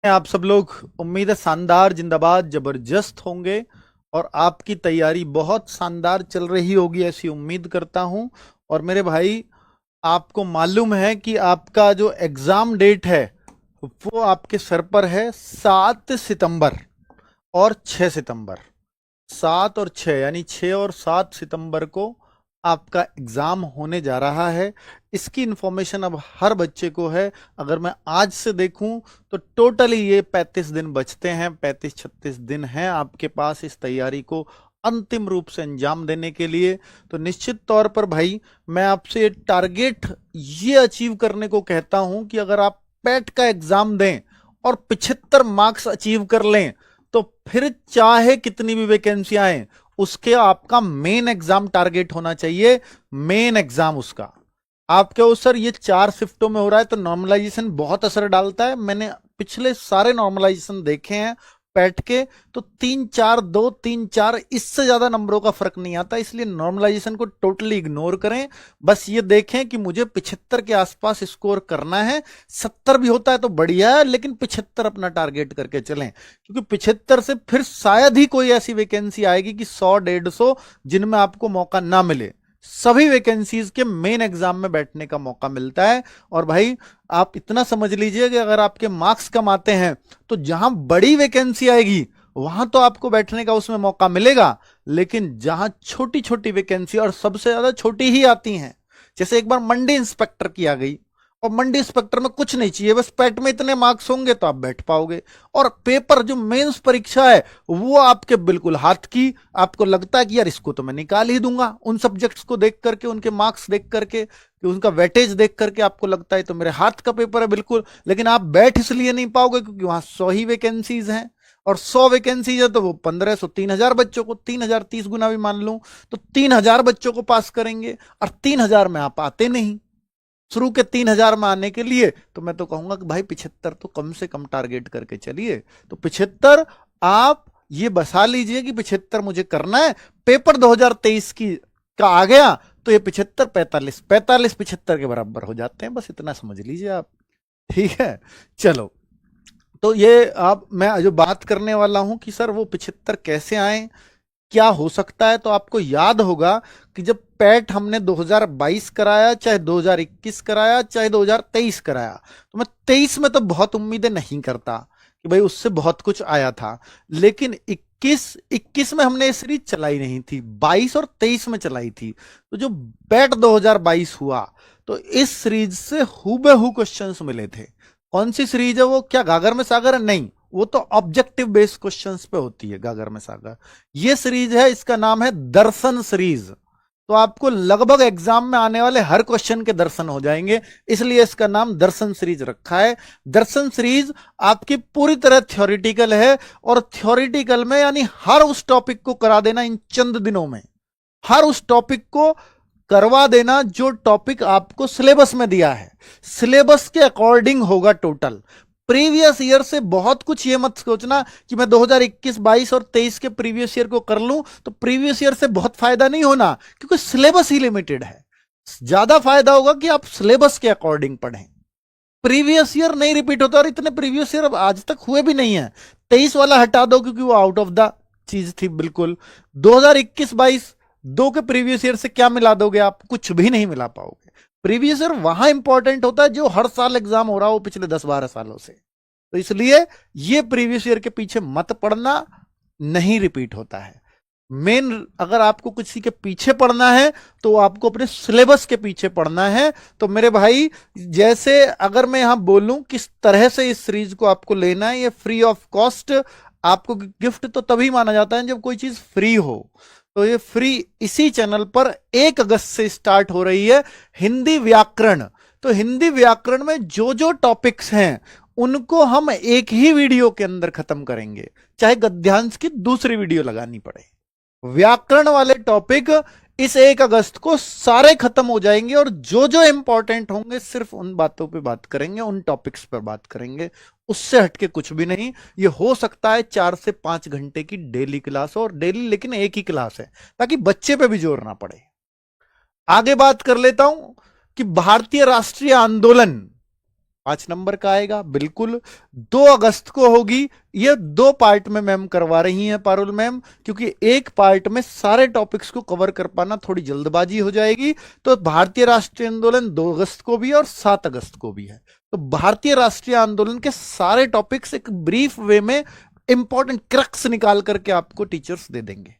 आप सब लोग, उम्मीद है शानदार जिंदाबाद जबरदस्त होंगे और आपकी तैयारी बहुत शानदार चल रही होगी ऐसी उम्मीद करता हूं। और मेरे भाई, आपको मालूम है कि आपका जो एग्जाम डेट है वो आपके सर पर है 7 सितंबर और 6 सितंबर। 7 और 6 यानी 6 और 7 सितंबर को आपका एग्जाम होने जा रहा है। इसकी इंफॉर्मेशन अब हर बच्चे को है। अगर मैं आज से देखूं तो टोटली ये 35 दिन बचते हैं, 35-36 दिन हैं आपके पास इस तैयारी को अंतिम रूप से अंजाम देने के लिए। तो निश्चित तौर पर भाई, मैं आपसे ये टारगेट ये अचीव करने को कहता हूं कि अगर आप पैट का एग्जाम दें और 75 मार्क्स अचीव कर लें तो फिर चाहे कितनी भी वैकेंसियां आए, उसके आपका मेन एग्जाम टारगेट होना चाहिए। मेन एग्जाम उसका आप क्या हो सर, ये 4 शिफ्टों में हो रहा है तो नॉर्मलाइजेशन बहुत असर डालता है। मैंने पिछले सारे नॉर्मलाइजेशन देखे हैं पैट के, तो 3-4, 2-3-4 इससे ज्यादा नंबरों का फर्क नहीं आता। इसलिए नॉर्मलाइजेशन को टोटली इग्नोर करें। बस ये देखें कि मुझे 75 के आसपास स्कोर करना है। 70 भी होता है तो बढ़िया है, लेकिन 75 अपना टारगेट करके चलें, क्योंकि 75 से फिर शायद ही कोई ऐसी वैकेंसी आएगी कि 100-150 जिनमें आपको मौका ना मिले। सभी वैकेंसीज के मेन एग्जाम में बैठने का मौका मिलता है। और भाई, आप इतना समझ लीजिए कि अगर आपके मार्क्स कम आते हैं तो जहां बड़ी वैकेंसी आएगी वहां तो आपको बैठने का उसमें मौका मिलेगा, लेकिन जहां छोटी छोटी वैकेंसी और सबसे ज्यादा छोटी ही आती हैं, जैसे एक बार मंडी इंस्पेक्टर की आ गई, और मंडी इंस्पेक्टर में कुछ नहीं चाहिए, बस पैट में इतने मार्क्स होंगे तो आप बैठ पाओगे। और पेपर जो मेंस परीक्षा है वो आपके बिल्कुल हाथ की, आपको लगता है कि यार इसको तो मैं निकाल ही दूंगा, उन सब्जेक्ट्स को देख करके, उनके मार्क्स देख करके, कि उनका वेटेज देख करके आपको लगता है तो मेरे हाथ का पेपर है बिल्कुल। लेकिन आप बैठ इसलिए नहीं पाओगे क्योंकि वहां 100 ही वैकेंसीज हैं, और 100 वैकेंसीज है तो वो 1500, 3000 बच्चों को, 3000 30 गुना भी मान लूं तो 3000 बच्चों को पास करेंगे, और 3000 में आप आते नहीं। शुरू के 3000 में आने के लिए तो मैं तो कहूंगा कि भाई 75 तो कम से कम टारगेट करके चलिए। तो 75 आप ये बसा लीजिए कि 75 मुझे करना है। पेपर 2023 की का आ गया तो ये 75 45 45 75 के बराबर हो जाते हैं, बस इतना समझ लीजिए आप। ठीक है, चलो। तो ये आप, मैं जो बात करने वाला हूं कि सर वो 75 कैसे आए, क्या हो सकता है, तो आपको याद होगा कि जब पैट हमने 2022 कराया, चाहे 2021 कराया, चाहे 2023 कराया, तो मैं 23 में तो बहुत उम्मीदें नहीं करता कि भाई उससे बहुत कुछ आया था। लेकिन 21 में हमने ये सीरीज चलाई नहीं थी, 22 और 23 में चलाई थी। तो जो पैट 2022 हुआ तो इस सीरीज से हूबहू क्वेश्चंस मिले थे। कौन सी सीरीज है वो? क्या गागर में सागर है? नहीं, वो तो ऑब्जेक्टिव बेस्ड क्वेश्चंस पे होती है गागर में सागर। ये सीरीज है, इसका नाम है दर्शन सीरीज। तो आपको लगभग एग्जाम में आने वाले हर क्वेश्चन के दर्शन हो जाएंगे, इसलिए इसका नाम दर्शन सीरीज रखा है। दर्शन सीरीज आपकी पूरी तरह थ्योरेटिकल है, और थ्योरेटिकल में यानी हर उस टॉपिक को करा देना इन चंद दिनों में, हर उस टॉपिक को करवा देना जो टॉपिक आपको सिलेबस में दिया है। सिलेबस के अकॉर्डिंग होगा टोटल। प्रीवियस ईयर से बहुत कुछ ये मत सोचना कि मैं 2021, 22 और 23 के प्रीवियस ईयर को कर लूं तो प्रीवियस ईयर से बहुत फायदा नहीं होना, क्योंकि सिलेबस ही लिमिटेड है। ज्यादा फायदा होगा कि आप सिलेबस के अकॉर्डिंग पढ़ें। प्रीवियस ईयर नहीं रिपीट होता, और इतने प्रीवियस ईयर आज तक हुए भी नहीं है। 23 वाला हटा दो क्योंकि वो आउट ऑफ द चीज थी बिल्कुल। 2021-22 दो के प्रीवियस ईयर से क्या मिला दोगे आप? कुछ भी नहीं मिला पाओगे। प्रीवियस ईयर वहां इंपॉर्टेंट होता है जो हर साल एग्जाम हो रहा हो पिछले 10-12 सालों से। तो इसलिए ये प्रीवियस ईयर के पीछे मत पड़ना, नहीं रिपीट होता है। मेन अगर आपको किसी के पीछे पढ़ना है तो आपको अपने सिलेबस के पीछे पढ़ना है। तो मेरे भाई, जैसे अगर मैं यहां बोलूं किस तरह से इस सीरीज को आपको लेना है, ये फ्री ऑफ कॉस्ट आपको गिफ्ट तो तभी माना जाता है जब कोई चीज फ्री हो। तो ये फ्री इसी चैनल पर 1 अगस्त से स्टार्ट हो रही है, हिंदी व्याकरण। तो हिंदी व्याकरण में जो जो टॉपिक्स हैं उनको हम एक ही वीडियो के अंदर खत्म करेंगे, चाहे गद्यांश की दूसरी वीडियो लगानी पड़े। व्याकरण वाले टॉपिक इस 1 अगस्त को सारे खत्म हो जाएंगे, और जो जो इंपॉर्टेंट होंगे सिर्फ उन बातों पे बात करेंगे, उन टॉपिक्स पर बात करेंगे, उससे हटके कुछ भी नहीं। ये हो सकता है 4 से 5 घंटे की डेली क्लास हो, और डेली लेकिन एक ही क्लास है, ताकि बच्चे पे भी जोर ना पड़े। आगे बात कर लेता हूं कि भारतीय राष्ट्रीय आंदोलन 5 नंबर का आएगा बिल्कुल। 2 अगस्त को होगी। ये 2 पार्ट में मैम करवा रही हैं पारुल मैम, क्योंकि एक पार्ट में सारे टॉपिक्स को कवर कर पाना थोड़ी जल्दबाजी हो जाएगी। तो भारतीय राष्ट्रीय आंदोलन 2 अगस्त को भी और 7 अगस्त को भी है। तो भारतीय राष्ट्रीय आंदोलन के सारे टॉपिक्स एक ब्रीफ वे में इंपॉर्टेंट क्रक्स निकाल करके आपको टीचर्स दे देंगे।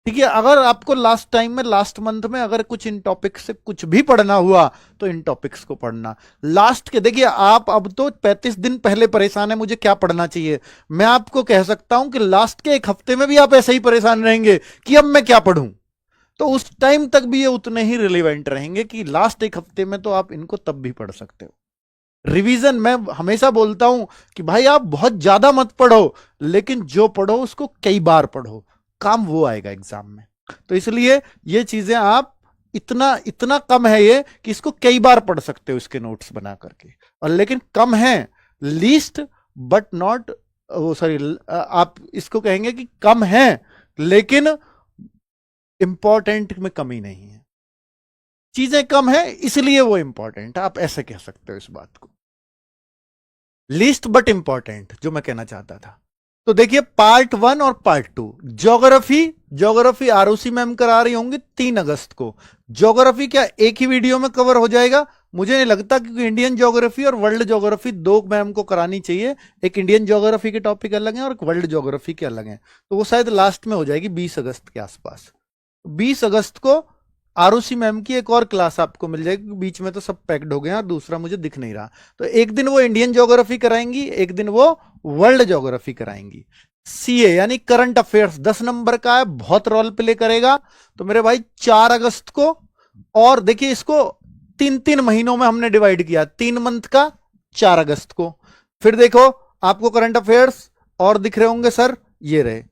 ठीक है, अगर आपको लास्ट टाइम में, लास्ट मंथ में अगर कुछ इन टॉपिक्स से कुछ भी पढ़ना हुआ तो इन टॉपिक्स को पढ़ना। लास्ट के देखिए, आप अब तो 35 दिन पहले परेशान है मुझे क्या पढ़ना चाहिए, मैं आपको कह सकता हूं कि लास्ट के 1 हफ्ते में भी आप ऐसे ही परेशान रहेंगे कि अब मैं क्या पढ़ूं। तो उस टाइम तक भी ये उतने ही रिलेवेंट रहेंगे कि लास्ट 1 हफ्ते में तो आप इनको तब भी पढ़ सकते हो। रिवीजन मैं हमेशा बोलता हूं कि भाई आप बहुत ज्यादा मत पढ़ो, लेकिन जो पढ़ो उसको कई बार पढ़ो, काम वो आएगा एग्जाम में। तो इसलिए ये चीजें आप इतना इतना कम है ये कि इसको कई बार पढ़ सकते हो इसके नोट्स बना करके। और लेकिन कम है, लीस्ट बट नॉट, वो सॉरी, आप इसको कहेंगे कि कम है लेकिन इंपॉर्टेंट में कमी नहीं है। चीजें कम है इसलिए वो इंपॉर्टेंट है, आप ऐसे कह सकते हो इस बात को। लीस्ट बट इंपॉर्टेंट जो मैं कहना चाहता था। तो देखिए पार्ट 1 और part 2 geography. Geography ROC ma'am करा रही होंगी 3 अगस्त को। ज्योग्राफी क्या एक ही वीडियो में कवर हो जाएगा? मुझे नहीं लगता, क्योंकि इंडियन ज्योग्राफी और वर्ल्ड ज्योग्राफी 2 मैम को करानी चाहिए। एक इंडियन ज्योग्राफी के टॉपिक अलग हैं और एक वर्ल्ड ज्योग्राफी के अलग हैं। तो वो शायद लास्ट में हो जाएगी 20 अगस्त के आसपास। 20 अगस्त को आरुषि मैम की एक और क्लास आपको मिल जाएगी, बीच में तो सब पैक्ड हो गए हैं और दूसरा मुझे दिख नहीं रहा। तो एक दिन वो इंडियन ज्योग्राफी कराएंगी, एक दिन वो वर्ल्ड ज्योग्राफी कराएंगी। सीए यानी करंट अफेयर्स 10 नंबर का है, बहुत रोल प्ले करेगा। तो मेरे भाई 4 अगस्त को, और देखिए इसको 3-3 महीनों में हमने डिवाइड किया, 3 मंथ का 4 अगस्त को। फिर देखो आपको करंट अफेयर्स और दिख रहे होंगे सर, ये रहे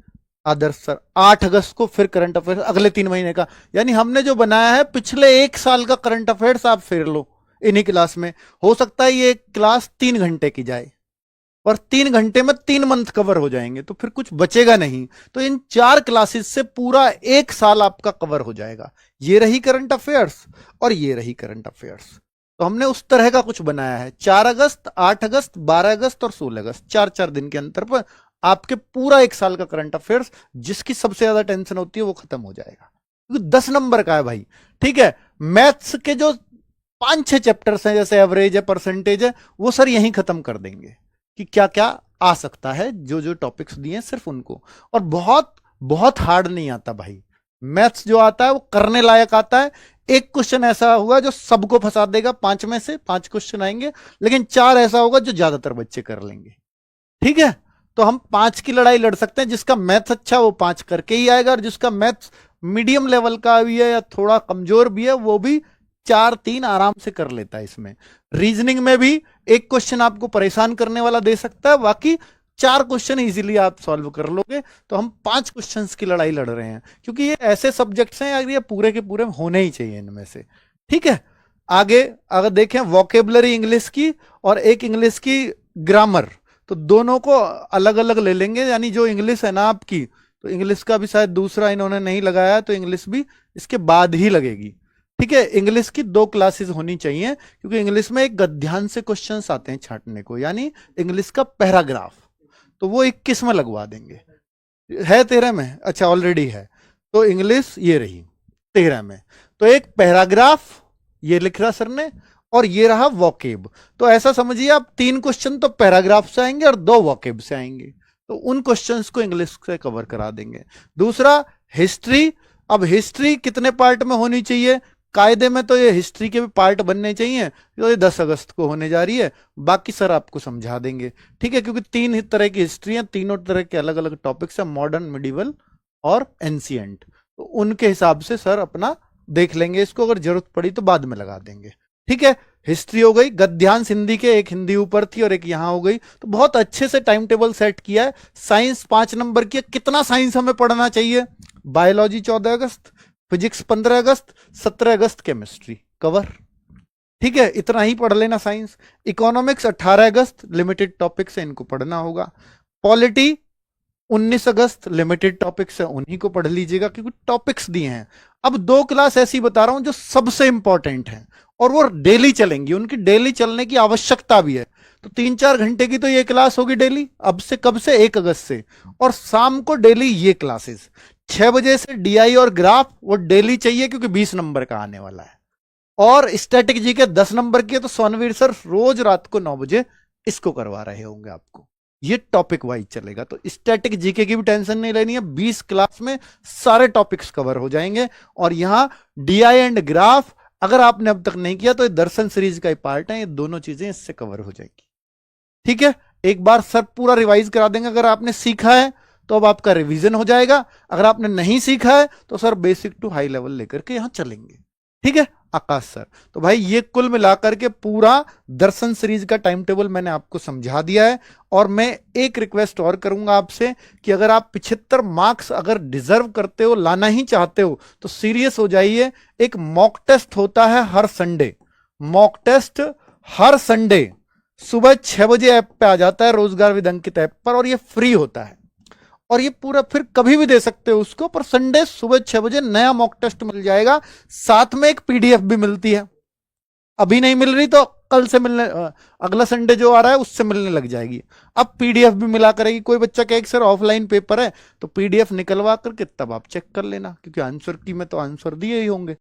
आदर्श सर। 8 अगस्त को फिर करंट अफेयर्स अगले 3 महीने का, यानी हमने जो बनाया है पिछले 1 साल का करंट अफेयर्स आप फेर लो इन्हीं क्लास में। हो सकता है ये क्लास 3 घंटे की जाए और 3 घंटे में 3 मंथ कवर हो जाएंगे, तो फिर कुछ बचेगा नहीं। तो इन 4 क्लासेस से पूरा 1 साल आपका कवर हो जाएगा। ये रही करंट अफेयर्स और ये रही करंट अफेयर्स। तो हमने उस तरह का कुछ बनाया है। 4 अगस्त, 8 अगस्त, 12 अगस्त और 16 अगस्त, 4-4 दिन के अंतर पर आपके पूरा 1 साल का करंट अफेयर्स, जिसकी सबसे ज्यादा टेंशन होती है वो खत्म हो जाएगा, क्योंकि 10 नंबर का है भाई। ठीक है, मैथ्स के जो 5-6 चैप्टर्स हैं, जैसे एवरेज है, परसेंटेज है, वो सर यहीं खत्म कर देंगे कि क्या क्या आ सकता है, जो जो टॉपिक्स दिए सिर्फ उनको। और बहुत बहुत हार्ड नहीं आता भाई, मैथ्स जो आता है वो करने लायक आता है। एक क्वेश्चन ऐसा होगा जो सबको फंसा देगा, 5 में से 5 क्वेश्चन आएंगे, लेकिन 4 ऐसा होगा जो ज्यादातर बच्चे कर लेंगे। ठीक है, तो हम 5 की लड़ाई लड़ सकते हैं। जिसका मैथ्स अच्छा वो 5 करके ही आएगा, और जिसका मैथ्स मीडियम लेवल का भी है या थोड़ा कमजोर भी है, वो भी 4-3 आराम से कर लेता है। इसमें रीजनिंग में भी एक क्वेश्चन आपको परेशान करने वाला दे सकता है, बाकी 4 क्वेश्चन इजीली आप सॉल्व कर लोगे। तो हम 5 क्वेश्चंस की लड़ाई लड़ रहे हैं, क्योंकि ये ऐसे सब्जेक्ट्स हैं यार, ये पूरे के पूरे होने ही चाहिए इनमें से। ठीक है, आगे अगर देखें वोकेबलरी इंग्लिश की और एक इंग्लिश की ग्रामर, तो दोनों को अलग अलग ले लेंगे। यानी जो इंग्लिश है ना आपकी, तो इंग्लिश का भी शायद दूसरा इन्होंने नहीं लगाया, तो इंग्लिश भी इसके बाद ही लगेगी। ठीक है, इंग्लिश की 2 क्लासेस होनी चाहिए, क्योंकि इंग्लिश में एक गद्यांश से क्वेश्चंस आते हैं छांटने को, यानी इंग्लिश का पैराग्राफ, तो वो 21 में लगवा देंगे। है 13 में? अच्छा ऑलरेडी है। तो इंग्लिश ये रही 13 में, तो एक पैराग्राफ ये लिख रहा सर ने, और ये रहा वोकेब। तो ऐसा समझिए आप 3 क्वेश्चन तो पैराग्राफ से आएंगे और 2 वोकेब से आएंगे, तो उन क्वेश्चंस को इंग्लिश से कवर करा देंगे। दूसरा हिस्ट्री। अब हिस्ट्री कितने पार्ट में होनी चाहिए? कायदे में तो ये हिस्ट्री के भी पार्ट बनने चाहिए, तो ये 10 अगस्त को होने जा रही है, बाकी सर आपको समझा देंगे। ठीक है, क्योंकि 3 तरह की हिस्ट्री है, तीनों तरह के अलग अलग टॉपिक्स है, मॉडर्न, मिडिवल और एंशिएंट। तो उनके हिसाब से सर अपना देख लेंगे इसको, अगर जरूरत पड़ी तो बाद में लगा देंगे। ठीक है, हिस्ट्री हो गई। गद्यांश हिंदी के, एक हिंदी ऊपर थी और एक यहां हो गई, तो बहुत अच्छे से टाइम टेबल सेट किया है। साइंस 5 नंबर की, कितना साइंस हमें पढ़ना चाहिए? बायोलॉजी 14 अगस्त, फिजिक्स 15 अगस्त, 17 अगस्त केमिस्ट्री कवर। ठीक है, इतना ही पढ़ लेना साइंस। इकोनॉमिक्स 18 अगस्त, लिमिटेड टॉपिक से इनको पढ़ना होगा। पॉलिटी 19 अगस्त, लिमिटेड टॉपिक्स है, उन्हीं को पढ़ लीजिएगा, क्योंकि टॉपिक्स दिए हैं। अब 2 क्लास ऐसी बता रहा हूं जो सबसे इंपॉर्टेंट है और वो डेली चलेंगी, उनकी डेली चलने की आवश्यकता भी है। तो 3-4 घंटे की तो ये क्लास होगी डेली, अब से कब से, 1 अगस्त से। और शाम को डेली ये क्लासेस 6 बजे से डीआई और ग्राफ वो डेली चाहिए, क्योंकि 20 नंबर का आने वाला है। और स्टैटिक जी के 10 नंबर की है, तो सोनवीर सर रोज रात को 9 बजे इसको करवा रहे होंगे आपको। ये टॉपिक वाइज चलेगा, तो स्टैटिक जीके की भी टेंशन नहीं लेनी है। 20 क्लास में सारे टॉपिक्स कवर हो जाएंगे। और यहां डीआई एंड ग्राफ अगर आपने अब तक नहीं किया तो ये दर्शन सीरीज का ही पार्ट है, ये दोनों चीजें इससे कवर हो जाएंगी। ठीक है, एक बार सर पूरा रिवाइज करा देंगे। अगर आपने सीखा है तो अब आपका रिवीजन हो जाएगा, अगर आपने नहीं सीखा है तो sir basic to high level लेकर के यहां चलेंगे। ठीक है आकाश सर, तो भाई ये कुल मिलाकर के पूरा दर्शन सीरीज का टाइम टेबल मैंने आपको समझा दिया है। और मैं एक रिक्वेस्ट और करूंगा आपसे कि अगर आप 75 मार्क्स अगर डिजर्व करते हो, लाना ही चाहते हो, तो सीरियस हो जाइए। एक मॉक टेस्ट होता है हर संडे, मॉक टेस्ट हर संडे सुबह 6 बजे ऐप पे आ जाता है, रोजगार विद अंकित ऐप पर, और ये फ्री होता है। और ये पूरा फिर कभी भी दे सकते हो उसको, पर संडे सुबह 6 बजे नया मॉक टेस्ट मिल जाएगा, साथ में एक पीडीएफ भी मिलती है। अभी नहीं मिल रही तो कल से मिलने, अगला संडे जो आ रहा है उससे मिलने लग जाएगी। अब पीडीएफ भी मिला करेगी। कोई बच्चा कहे कि सर ऑफलाइन पेपर है, तो पीडीएफ निकलवा करके तब आप चेक कर लेना, क्योंकि आंसर की में तो आंसर दिए ही होंगे।